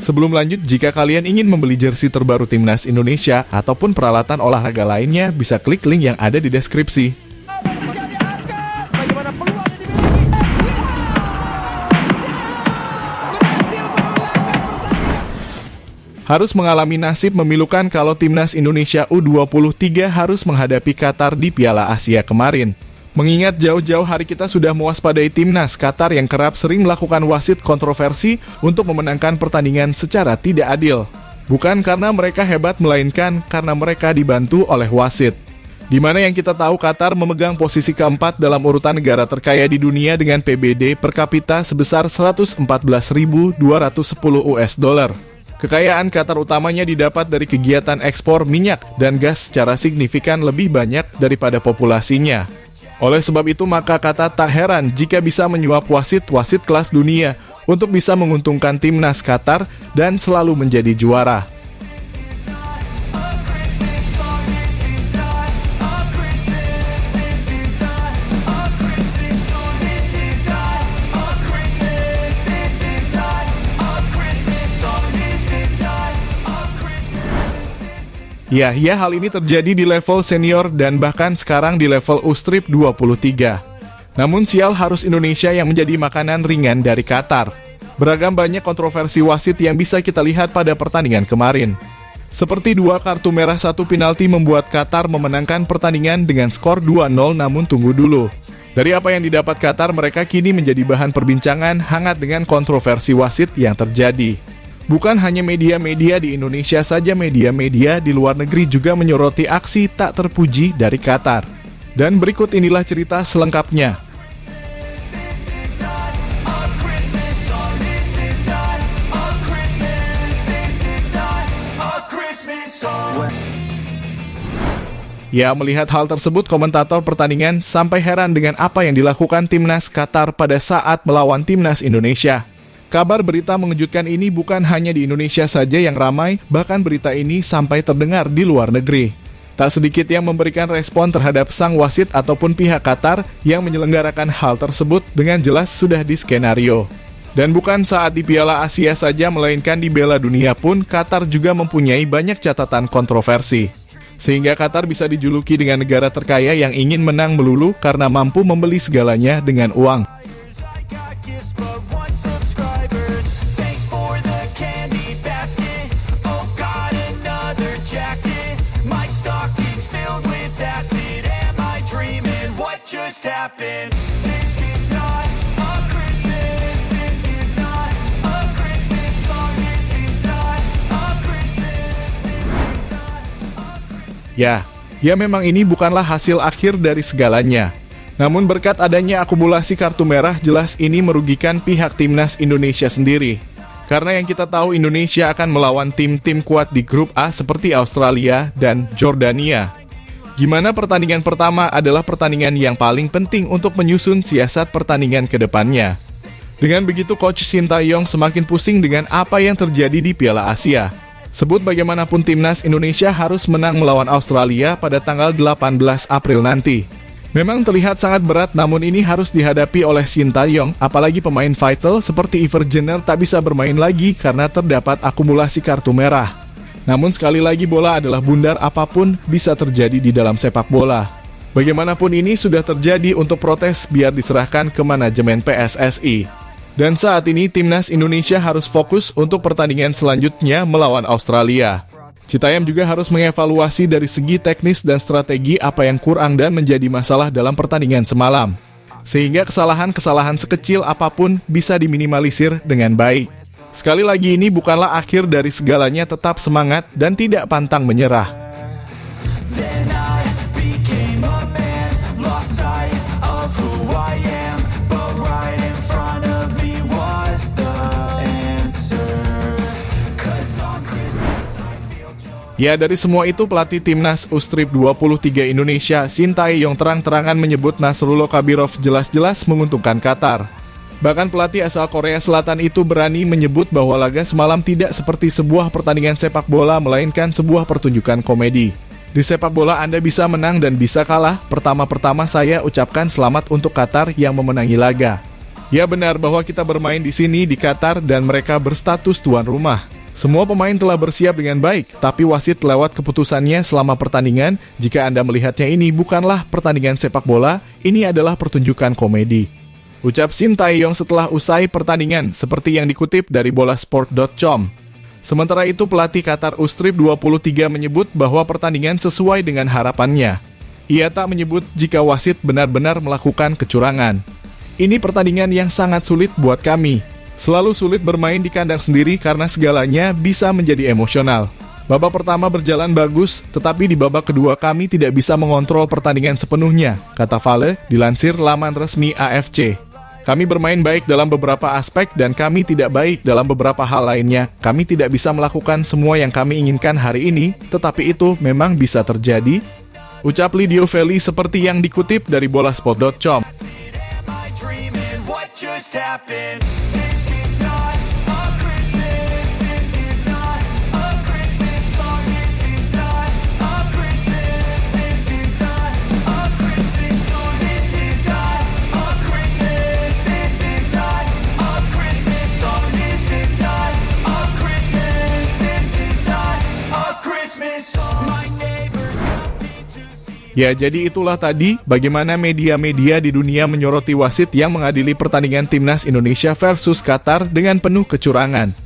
Sebelum lanjut, jika kalian ingin membeli jersey terbaru Timnas Indonesia ataupun peralatan olahraga lainnya, bisa klik link yang ada di deskripsi. Harus mengalami nasib memilukan kalau Timnas Indonesia U23 harus menghadapi Qatar di Piala Asia kemarin. Mengingat jauh-jauh hari kita sudah mewaspadai Timnas Qatar yang kerap sering melakukan wasit kontroversi untuk memenangkan pertandingan secara tidak adil. Bukan karena mereka hebat, melainkan karena mereka dibantu oleh wasit. Di mana yang kita tahu Qatar memegang posisi keempat dalam urutan negara terkaya di dunia dengan PBD per kapita sebesar 114.210 US dollar. Kekayaan Qatar utamanya didapat dari kegiatan ekspor minyak dan gas secara signifikan lebih banyak daripada populasinya. Oleh sebab itu, maka Qatar tak heran jika bisa menyuap wasit-wasit kelas dunia untuk bisa menguntungkan Timnas Qatar dan selalu menjadi juara. Ya, hal ini terjadi di level senior dan bahkan sekarang di level U-Strip 23. Namun sial, harus Indonesia yang menjadi makanan ringan dari Qatar. Beragam banyak kontroversi wasit yang bisa kita lihat pada pertandingan kemarin. Seperti 2 kartu merah 1 penalti membuat Qatar memenangkan pertandingan dengan skor 2-0, namun tunggu dulu. Dari apa yang didapat Qatar, mereka kini menjadi bahan perbincangan hangat dengan kontroversi wasit yang terjadi. Bukan hanya media-media di Indonesia saja, media-media di luar negeri juga menyoroti aksi tak terpuji dari Qatar. Dan berikut inilah cerita selengkapnya. Ya, melihat hal tersebut, komentator pertandingan sampai heran dengan apa yang dilakukan Timnas Qatar pada saat melawan Timnas Indonesia. Kabar berita mengejutkan ini bukan hanya di Indonesia saja yang ramai, bahkan berita ini sampai terdengar di luar negeri. Tak sedikit yang memberikan respon terhadap sang wasit ataupun pihak Qatar yang menyelenggarakan hal tersebut dengan jelas sudah diskenario. Dan bukan saat di Piala Asia saja, melainkan di Piala Dunia pun, Qatar juga mempunyai banyak catatan kontroversi. Sehingga Qatar bisa dijuluki dengan negara terkaya yang ingin menang melulu karena mampu membeli segalanya dengan uang. Ya memang ini bukanlah hasil akhir dari segalanya. Namun berkat adanya akumulasi kartu merah, jelas ini merugikan pihak Timnas Indonesia sendiri. Karena yang kita tahu, Indonesia akan melawan tim-tim kuat di grup A seperti Australia dan Jordania. Gimana pertandingan pertama adalah pertandingan yang paling penting untuk menyusun siasat pertandingan ke depannya. Dengan begitu, Coach Sintayong semakin pusing dengan apa yang terjadi di Piala Asia. Sebut bagaimanapun, Timnas Indonesia harus menang melawan Australia pada tanggal 18 April nanti. Memang terlihat sangat berat, namun ini harus dihadapi oleh Sintayong, apalagi pemain vital seperti Iver Jenner tak bisa bermain lagi karena terdapat akumulasi kartu merah. Namun sekali lagi, bola adalah bundar, apapun bisa terjadi di dalam sepak bola. Bagaimanapun ini sudah terjadi, untuk protes biar diserahkan ke manajemen PSSI. Dan saat ini Timnas Indonesia harus fokus untuk pertandingan selanjutnya melawan Australia. Citayam juga harus mengevaluasi dari segi teknis dan strategi apa yang kurang dan menjadi masalah dalam pertandingan semalam. Sehingga kesalahan-kesalahan sekecil apapun bisa diminimalisir dengan baik. Sekali lagi, ini bukanlah akhir dari segalanya, tetap semangat dan tidak pantang menyerah. Ya, dari semua itu pelatih timnas U-Strip 23 Indonesia, Sintayong terang-terangan menyebut Nasrullah Kabirov jelas-jelas menguntungkan Qatar. Bahkan pelatih asal Korea Selatan itu berani menyebut bahwa laga semalam tidak seperti sebuah pertandingan sepak bola, melainkan sebuah pertunjukan komedi. Di sepak bola Anda bisa menang dan bisa kalah. Pertama-pertama saya ucapkan selamat untuk Qatar yang memenangi laga. Ya, benar bahwa kita bermain di sini di Qatar dan mereka berstatus tuan rumah. Semua pemain telah bersiap dengan baik, tapi wasit lewat keputusannya selama pertandingan. Jika Anda melihatnya ini bukanlah pertandingan sepak bola, ini adalah pertunjukan komedi. Ucap Sintayong setelah usai pertandingan, seperti yang dikutip dari bolasport.com. Sementara itu pelatih Qatar U-Strip 23 menyebut bahwa pertandingan sesuai dengan harapannya. Ia tak menyebut jika wasit benar-benar melakukan kecurangan. Ini pertandingan yang sangat sulit buat kami. Selalu sulit bermain di kandang sendiri karena segalanya bisa menjadi emosional. Babak pertama berjalan bagus, tetapi di babak kedua kami tidak bisa mengontrol pertandingan sepenuhnya, kata Vale, dilansir laman resmi AFC. Kami bermain baik dalam beberapa aspek dan kami tidak baik dalam beberapa hal lainnya. Kami tidak bisa melakukan semua yang kami inginkan hari ini, tetapi itu memang bisa terjadi. Ucap Lidio Feli seperti yang dikutip dari bolasport.com. Ya, jadi itulah tadi bagaimana media-media di dunia menyoroti wasit yang mengadili pertandingan timnas Indonesia versus Qatar dengan penuh kecurangan.